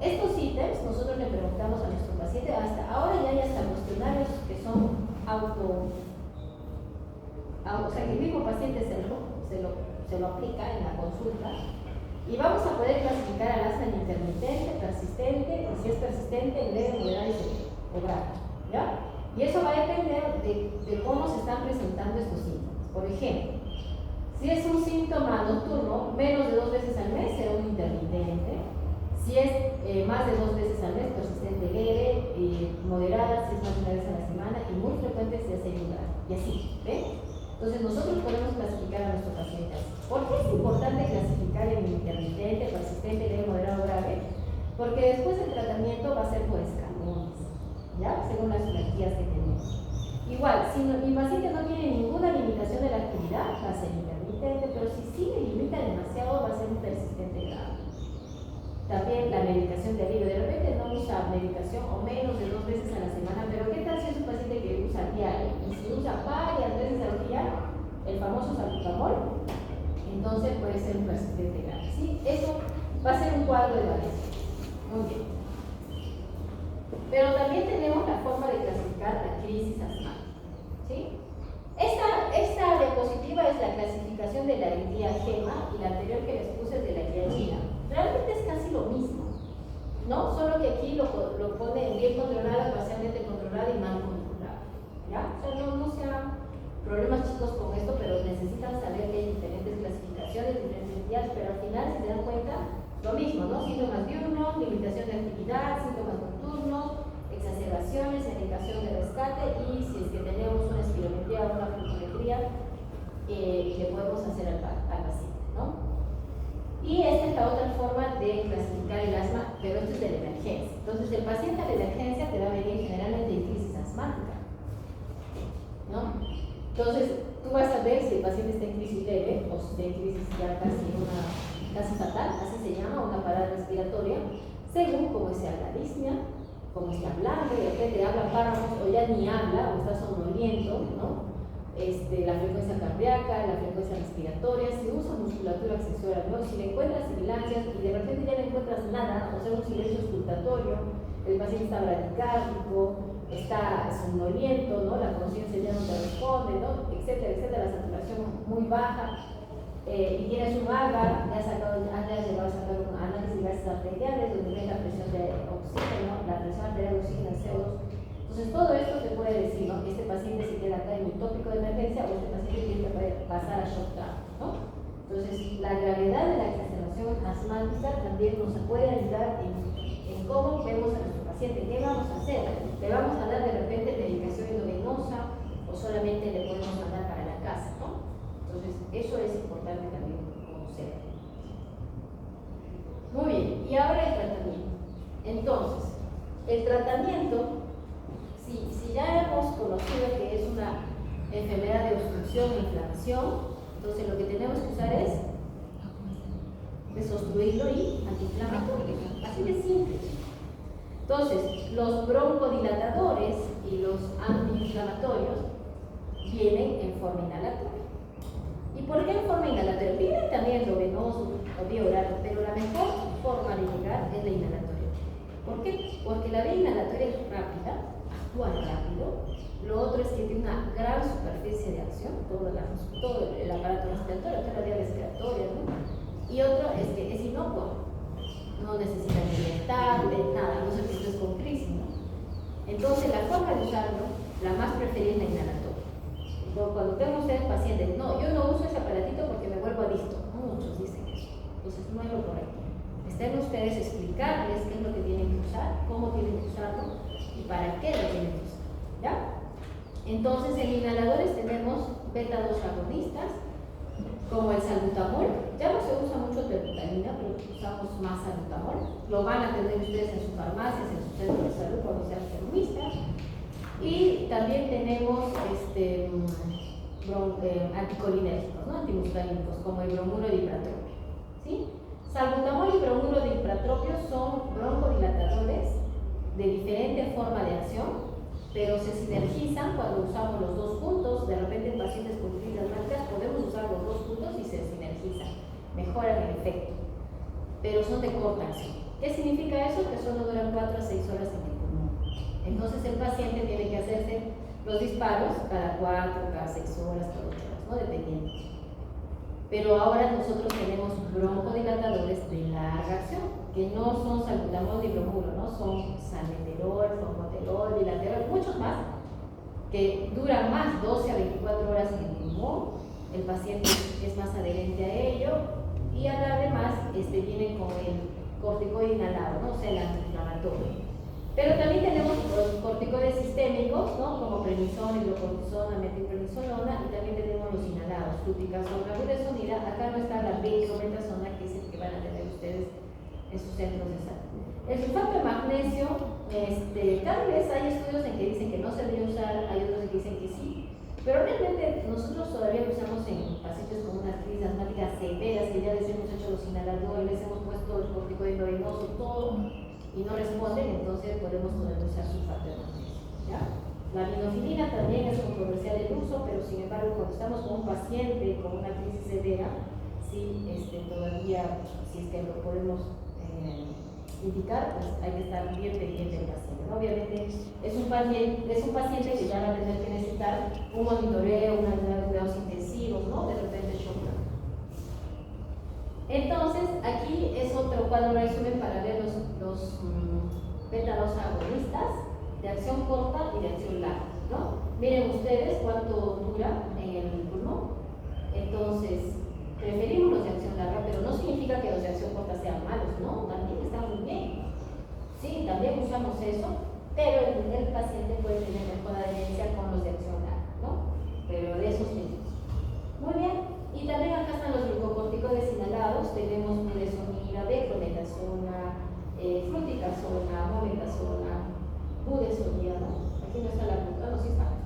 Estos ítems nosotros le preguntamos a nuestro paciente, hasta ahora ya hay hasta cuestionarios que son o sea, que el mismo paciente se lo aplica en la consulta, y vamos a poder clasificar al asma en intermitente, persistente, y si es persistente, leve, moderada y severa, o grave, ¿ya? Y eso va a depender de cómo se están presentando estos síntomas. Por ejemplo, si es un síntoma nocturno, menos de 2 veces al mes será un intermitente. Si es más de 2 veces al mes, persistente leve, moderada, si es más de una vez a la semana, y muy frecuente si es grave. Y así, ¿ven? Entonces nosotros podemos clasificar a nuestro paciente así. ¿Por qué es importante clasificar en intermitente, persistente, leve, moderado, grave? Porque después el tratamiento va a ser por escalones, ¿ya? Según las jerarquías que tenemos. Igual, si mi paciente no tiene ninguna limitación de la actividad, va a ser intermitente, pero si sí le limita demasiado, va a ser un persistente grave. También la medicación de alivio. De repente no usa medicación o menos de 2 veces a la semana, pero ¿qué tal si es un paciente que usa diario? Y si usa varias veces al día, el famoso salbutamol, entonces puede ser un persistente grave, ¿sí? Eso va a ser un cuadro de Valencia. Muy bien. Pero también tenemos la forma de clasificar la crisis asmática, ¿sí? Esta diapositiva es la clasificación de la guía GEMA, y la anterior que les puse es de la guía China. Realmente es casi lo mismo, ¿no? Solo que aquí lo pone bien controlado, parcialmente controlado y mal controlado, ¿ya? O sea, no sean problemas chicos con esto, pero necesitan saber que hay diferentes clasificaciones, diferentes guías, pero al final, si se dan cuenta, lo mismo, ¿no? Síntomas diurnos, limitación de actividad, síntomas nocturnos, exacerbaciones, indicación de rescate, y si es que tenemos una espirometría o una flujometría, le podemos hacer al paciente, ¿no? Y esta es la otra forma de clasificar el asma, pero esto es de la emergencia. Entonces, el paciente de emergencia te va a venir generalmente en crisis asmática, ¿no? Entonces, tú vas a ver si el paciente está en crisis leve o si está en crisis ya casi fatal, así se llama, una parada respiratoria, según cómo sea la disnea, cómo está hablando, de repente habla párrafos o ya ni habla o está somnoliento, ¿no? La frecuencia cardíaca, la frecuencia respiratoria, si usa musculatura accesorial, ¿no? Si le encuentras sibilancias y de repente ya no encuentras nada, o sea, un silencio auscultatorio, el paciente está bradicárdico, está somnoliento, ¿no? La conciencia ya no te responde, ¿no? Etcétera, etcétera, la saturación muy baja, y tienes un AGA, ya has llegado a sacar un análisis de gases arteriales, donde ves la presión de oxígeno, la presión arterial de oxígeno, CO2. Entonces, todo esto te puede decir, ¿no? Este paciente se queda acá en un tópico de emergencia o este paciente tiene que pasar a shock down, ¿no? Entonces, la gravedad de la exacerbación asmática también nos puede ayudar en cómo vemos a nuestro paciente. ¿Qué vamos a hacer? ¿Le vamos a dar de repente medicación endovenosa o solamente le podemos mandar para la casa, ¿no? Entonces, eso es importante también conocer. Muy bien, y ahora el tratamiento. Entonces, el tratamiento, si ya hemos conocido que es una enfermedad de obstrucción e inflamación, entonces lo que tenemos que usar es desobstruirlo y antiinflamatorio, así de simple. Entonces, los broncodilatadores y los antiinflamatorios vienen en forma inhalatoria. ¿Y por qué en forma inhalatoria? Vienen también lo venoso o vía oral, pero la mejor forma de llegar es la inhalatoria. ¿Por qué? Porque la vía inhalatoria es rápida, actúa rápido. Lo otro es que tiene una gran superficie de acción, todo el aparato respiratorio, toda la vía respiratoria, ¿no? Y otro es que es inocuo, no necesita inyectarle, nada, no se es con crisis, ¿no? Entonces, la forma de usarlo, la más preferida es la inhalatoria. Cuando tengan ustedes pacientes, no, yo no uso ese aparatito porque me vuelvo adicto. Muchos dicen eso. Entonces, no es lo correcto. Estén ustedes explicarles qué es lo que tienen que usar, cómo tienen que usarlo y para qué lo tienen que usar, ¿ya? Entonces, en inhaladores tenemos beta-2 agonistas, como el salbutamol. Ya no se usa mucho terbutalina, pero usamos más salbutamol. Lo van a tener ustedes en sus farmacias, en sus centros de salud cuando sean enfermistas. Y también tenemos anticolinérgicos, ¿no? Antimuscarínicos, como el bromuro de ipratropio, ¿sí? Salbutamol y bromuro de ipratropio son broncodilatadores de diferente forma de acción, pero se sinergizan cuando usamos los dos juntos. De repente en pacientes con crisis asmáticas podemos usar los dos juntos y se sinergizan, mejoran el efecto, pero son de corta acción. ¿Qué significa eso? Que solo duran 4 a 6 horas en el pulmón. Entonces el paciente tiene que hacerse los disparos cada 4, cada 6 horas, cada 8 horas, ¿no? Dependiendo. Pero ahora nosotros tenemos broncodilatadores de larga acción, que no son salbutamol ni bromuro, ¿no? Son salmeterol, formoterol, dilaterol, muchos más, que duran más, 12 a 24 horas en el pulmón. El paciente es más adherente a ello y además vienen con el corticoide inhalado, ¿no? O sea, el antiinflamatorio. Pero también tenemos los corticoides sistémicos, ¿no? Como prednisona, hidrocortisona, metilprednisolona, y también tenemos los inhalados, fluticasona, budesonida. Acá no está la beclometasona, que es el que van a tener ustedes en sus centros de salud. El sulfato de magnesio, cada vez hay estudios en que dicen que no se debe usar, hay otros que dicen que sí, pero realmente nosotros todavía lo usamos en pacientes con unas crisis asmáticas severas, que ya les hemos hecho los inhaladores, les hemos puesto el corticoide endovenoso, todo, y no responden, entonces podemos todavía usar sulfato de magnesio, ¿ya? La vinofilina también es controversial el uso, pero sin embargo cuando estamos con un paciente con una crisis severa, sí, todavía, si es que lo podemos indicar, pues hay que estar bien pendiente del paciente, ¿no? Obviamente es un paciente que ya va a tener que necesitar un monitoreo, una unidad de cuidados intensivos, ¿no? De repente shock. Entonces, aquí es otro cuadro resumen para ver los beta-2 agonistas de acción corta y de acción larga, ¿no? Miren ustedes cuánto dura en el pulmón. Entonces, preferimos los de acción larga, pero no significa que los de acción corta sean malos, ¿no? También están muy bien. Sí, también usamos eso, pero el paciente puede tener mejor adherencia con los de acción larga, ¿no? Pero de esos mismos. Muy bien. Y también acá están los glucocorticoides inhalados. Tenemos budesonida, beclometasona, fluticasona, mometasona, budesonida, ¿no? Aquí no está la no, sí está.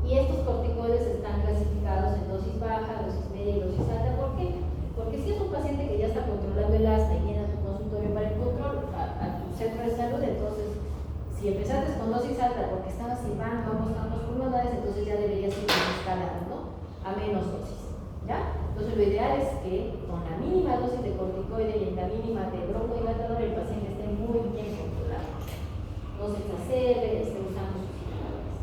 Y estos corticoides están clasificados en dosis baja, dosis media y dosis alta. ¿Por qué? Porque si es un paciente que ya está controlando el asma y viene a tu consultorio para el control, a tu centro de salud, entonces si empezaste con dosis alta porque estabas silbando, ambos campos pulmonares, entonces ya deberías ir escalando, ¿no? A menos dosis, ¿ya? Entonces lo ideal es que con la mínima dosis de corticoide y en la mínima de broncodilatador el paciente esté muy bien controlado, no se exacerbe, esté usando sus inhaladores.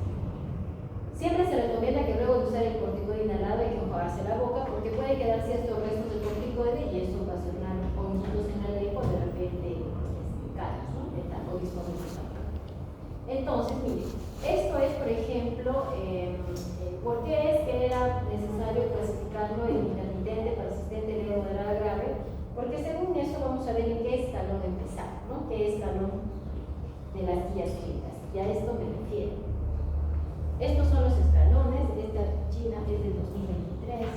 Siempre se recomienda que luego de usar el corticoide inhalado hay que enjuagarse la boca porque puede quedar ciertos restos de corticoide y eso ocasionar puntos en la lengua, de repente caras, ¿no? De tanto disposición. Entonces, miren, esto es, por ejemplo, ¿por qué es que era necesario clasificarlo en intermitente, persistente, leve, moderada, grave? Porque según eso vamos a ver en qué escalón empezar, ¿no? ¿Qué escalón de las guías clínicas? Y a esto me refiero. Estos son los escalones, esta China es del 2023,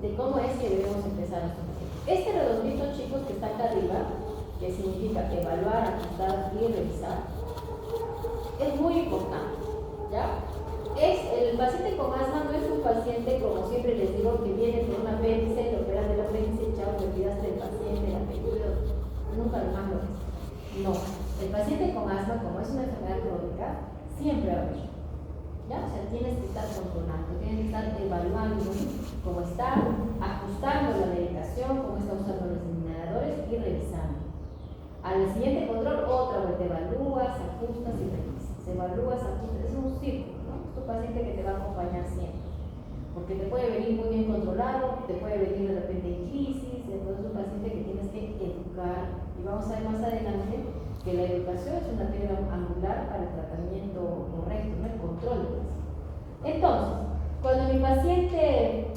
de cómo es que debemos empezar estos pacientes. Este redondito, chicos, que está acá arriba, que significa evaluar, ajustar y revisar, es muy importante, ¿ya? El paciente con asma no es un paciente, como siempre les digo, que viene por un apéndice, te operan del apéndice, chao, te olvidaste del paciente, el apellido, nunca lo mando. No, el paciente con asma, como es una enfermedad crónica, siempre va a venir, ¿ya? O sea, tienes que estar controlando, tienes que estar evaluando cómo está, ajustando la medicación, cómo está usando los inhaladores y revisando. Al siguiente control, otra vez te evalúas, ajustas y revisas. Se evalúas, ajustas, es un círculo, ¿no? Es tu paciente que te va a acompañar siempre. Porque te puede venir muy bien controlado, te puede venir de repente en crisis, entonces es un paciente que tienes que educar. Y vamos a ver más adelante que la educación es una piedra angular para el tratamiento correcto, ¿no? El control del paciente. Entonces, cuando mi paciente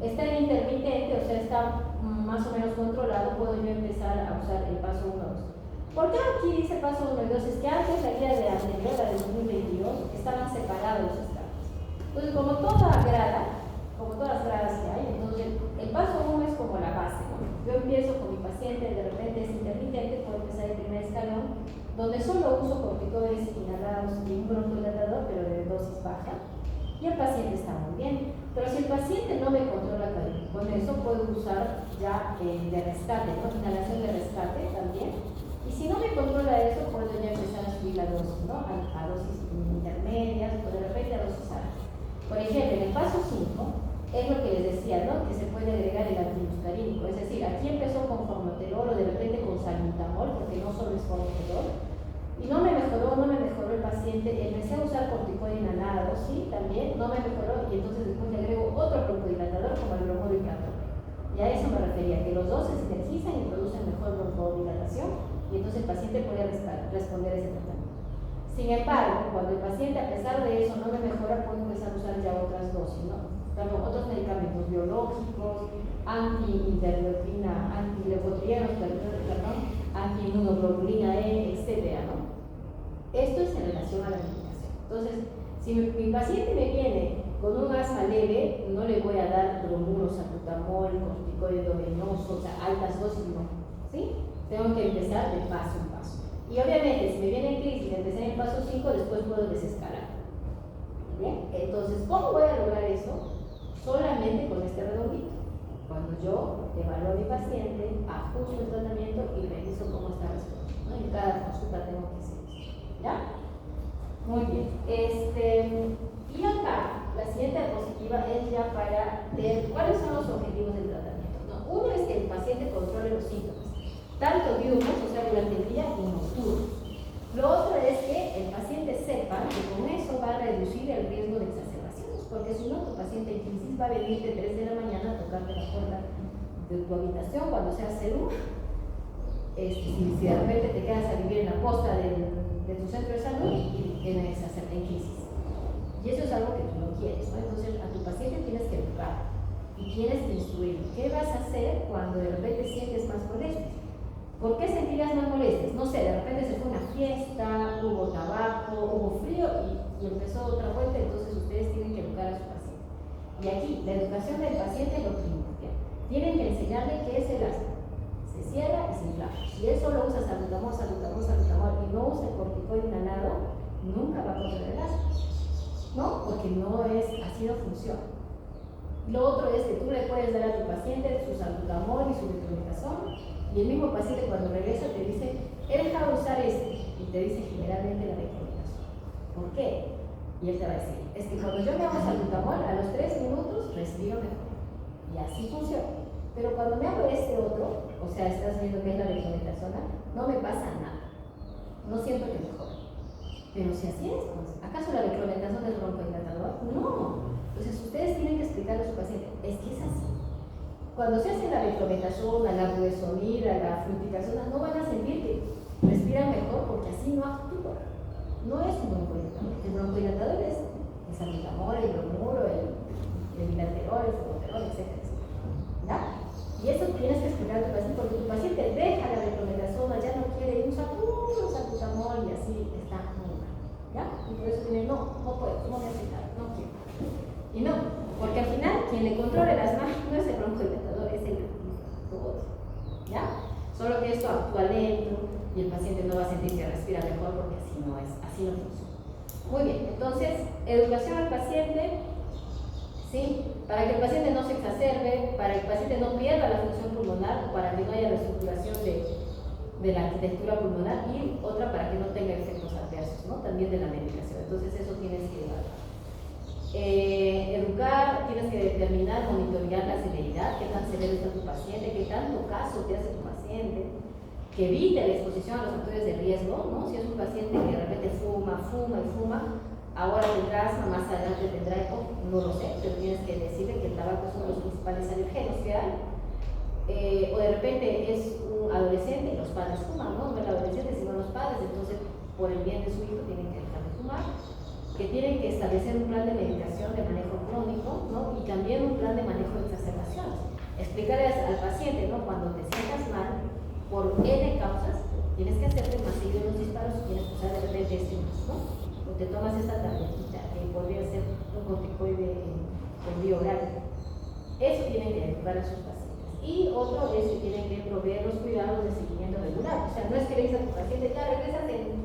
está en intermitente, o sea, está más o menos controlado, puedo yo empezar a usar el paso 1 2. ¿Por qué aquí dice paso 1 y 2? Es que antes la guía de anterior, la de 2022, estaban separados los escalones. Entonces, como todas las gradas que hay, entonces el paso 1 es como la base, ¿no? Yo empiezo con mi paciente, de repente es intermitente, puedo empezar el primer escalón donde solo uso corticoides inhalados y un broncohilatador, pero de dosis baja, y el paciente está muy bien. Pero si el paciente no me controla con eso, puedo usar ya de rescate, ¿no? Inhalación de rescate también. Y si no me controla eso, puedo ya empezar a subir la dosis, ¿no? A dosis intermedias o de repente a dosis altas. Por ejemplo, en el paso 5, es lo que les decía, ¿no? Que se puede agregar el antimuscarínico. Es decir, aquí empezó con formoterol o de repente con salbutamol, porque no solo es formoterol. Y no me mejoró el paciente. Empecé a usar corticoide inhalado, sí, también, no me mejoró. Y entonces después le agrego otro broncodilatador como el bromodilatador. Y a eso me refería, que los dos se sinergizan y producen mejor broncodilatación. Y entonces el paciente puede responder a ese tratamiento. Sin embargo, cuando el paciente, a pesar de eso, no me mejora, puedo empezar a usar ya otras dosis, ¿no? Otros medicamentos biológicos, anti-interleucina, antileucotrienos, anti-inmunoglobulina E, etc., ¿no? Esto es en relación a la medicación. Entonces, si mi paciente me viene con un asma leve, no le voy a dar bromuro, salbutamol, corticoide venoso, o sea, altas dosis, no, ¿sí? Tengo que empezar de paso en paso. Y obviamente, si me viene en crisis, empecé en el paso 5, después puedo desescalar. ¿Bien? Entonces, ¿cómo voy a lograr eso? Solamente con este redondito. Cuando yo evalúo a mi paciente, ajusto el tratamiento y reviso cómo está respondiendo, ¿no? En cada consulta tengo que hacer eso. ¿Ya? Muy bien. Y acá, la siguiente diapositiva es ya para ver cuáles son los objetivos del tratamiento, ¿no? Uno es que el paciente controle los síntomas, tanto diurnos, o sea, durante el día, y nocturnos. Lo otro es que el paciente sepa que con eso va a reducir el riesgo de exacerbaciones, porque si no, tu paciente en crisis va a venir de 3 de la mañana a tocarte la puerta de tu habitación cuando sea cero. Si de repente te quedas a vivir en la costa de tu centro de salud y tienes que hacerte en crisis. Y eso es algo que tú no quieres, ¿no? Entonces, a tu paciente tienes que educar y tienes que instruirlo. ¿Qué vas a hacer cuando de repente sientes más molestias? ¿Por qué sentirías más molestias? No sé, de repente se fue una fiesta, hubo tabaco, hubo frío y empezó otra vuelta, entonces ustedes tienen que educar a su paciente. Y aquí, la educación del paciente es lo primordial. Tienen que enseñarle qué es el asma. Se cierra y se inflama. Si él solo usa salbutamol y no usa el corticoide inhalado, nunca va a controlar el asma, ¿no? Porque no es, así no funciona. Lo otro es que tú le puedes dar a tu paciente su salbutamol y su metronidazol, y el mismo paciente cuando regresa te dice, he dejado de usar y te dice generalmente la metronidazol. ¿Por qué? Y él te va a decir, es que cuando yo me hago salbutamol, a los 3 minutos respiro mejor. Y así funciona. Pero cuando me hago este otro, o sea, estás viendo que es la metronidazol, no me pasa nada. No siento que mejore. Pero si así es, pues, ¿acaso la metronidazol es broncohilatador? No. Entonces ustedes tienen que explicarle a su paciente, es que es así. Cuando se hace la metronidazol, la budesonida, la fluticasona, no van a sentir que respiran mejor porque así no actúa. No es un broncohilatador. El broncohilatador es el salbutamol, el bromuro, el bilaterol, el formoterol, etc. ¿Ya? Y eso tienes que explicar a tu paciente porque tu paciente deja la metronidazol, ya no quiere usar puro salbutamol y así está muy mal. ¿Ya? Y por eso tiene, no puedo, no me hace nada, no quiero. Y no, porque al final quien le controla el asma no es el broncohilatador, es el robot. ¿Ya? Solo que esto actúa lento y el paciente no va a sentir que respira mejor porque así no funciona. Muy bien, entonces, educación al paciente, ¿sí? Para que el paciente no se exacerbe, para que el paciente no pierda la función pulmonar, para que no haya reestructuración de la arquitectura pulmonar, y otra para que no tenga efectos adversos, ¿no? También de la medicación. Entonces eso tienes que evaluar. Educar, tienes que determinar, monitorear la severidad, qué tan severo está tu paciente, qué tanto caso te hace tu paciente, que evite la exposición a los factores de riesgo, ¿no? Si es un paciente que de repente fuma, ahora tendrá asma, más adelante tendrá EPOC, no lo sé, pero tienes que decirle que el tabaco es uno de los principales alergenos que hay. O de repente es un adolescente y los padres fuman, ¿no? No el adolescente, sino los padres, entonces por el bien de su hijo tienen que dejar de fumar, que tienen que establecer un plan de medicación de manejo crónico, ¿no? Y también un plan de manejo de exacerbaciones. Explicarle al paciente, ¿no? Cuando te sientas mal, por N causas, tienes que hacerte más seguido los disparos y tienes que usar de repente estímulos, ¿no? O te tomas esta tabletita que podría ser un corticoide con vía oral. Eso tienen que educar a sus pacientes. Y otro es que tienen que proveer los cuidados de seguimiento regular. O sea, no es que le digas a tu paciente, ya regresas en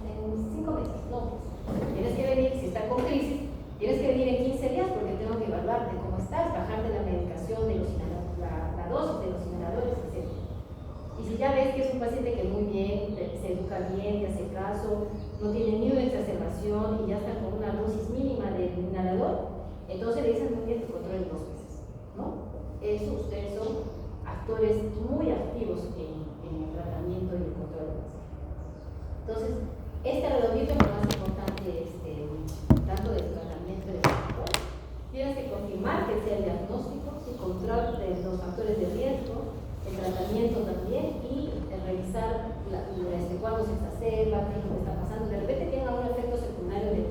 paciente, hace caso, no tiene ni una exacerbación y ya está con una dosis mínima del inhalador, entonces le dicen que controle 2 meses, ¿no? Eso ustedes son actores muy activos en el tratamiento y el control de la paciente. Entonces, este redondito es lo más importante, tanto del tratamiento y del control. Tienes que confirmar que sea el diagnóstico, el control de los factores de riesgo, el tratamiento también y revisar cuándo se exacerba, qué es lo que está pasando. De repente tiene algún efecto secundario del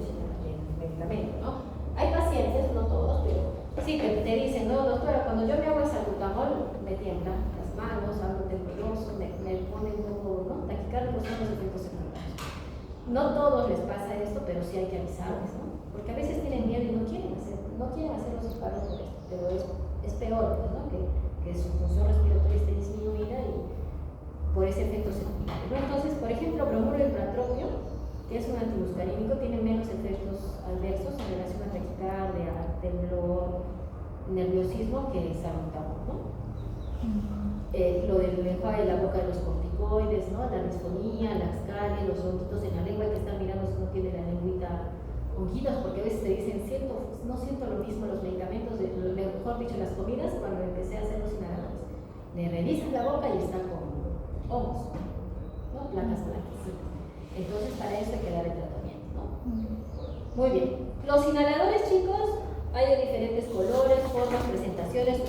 medicamento, ¿no? Hay pacientes, no todos, pero sí que te dicen, no, doctora, cuando yo me hago el salbutamol me tiemblan las manos, algo tembloroso, me pone un poco, ¿no? Taquicárdico, son los efectos secundarios. No todos les pasa esto, pero sí hay que avisarles, ¿no? Porque a veces tienen miedo y no quieren hacer los disparos por esto, pero es peor, ¿no? Que su función respiratoria esté disminuida y por ese efecto secundario, ¿no? Entonces, por ejemplo, bromuro y platropio, que es un antimuscarínico, tiene menos efectos adversos en relación a taquicardia, temblor, nerviosismo que el salbutamol, ¿no? Lo del enjuague de la boca de los corticoides, ¿no? La disfonía, las caries, los honguitos en la lengua, hay que estar mirando si no tiene la lengüita honguitos, porque a veces te dicen, no siento lo mismo los medicamentos, mejor dicho, las comidas, cuando empecé a hacer los inhaladores. Le revisas la boca y está con hongos, ¿no? Placas blanquecitas. Entonces, para eso hay que dar el tratamiento, ¿no? Muy bien. Los inhaladores, chicos, hay de diferentes colores, formas, presentaciones.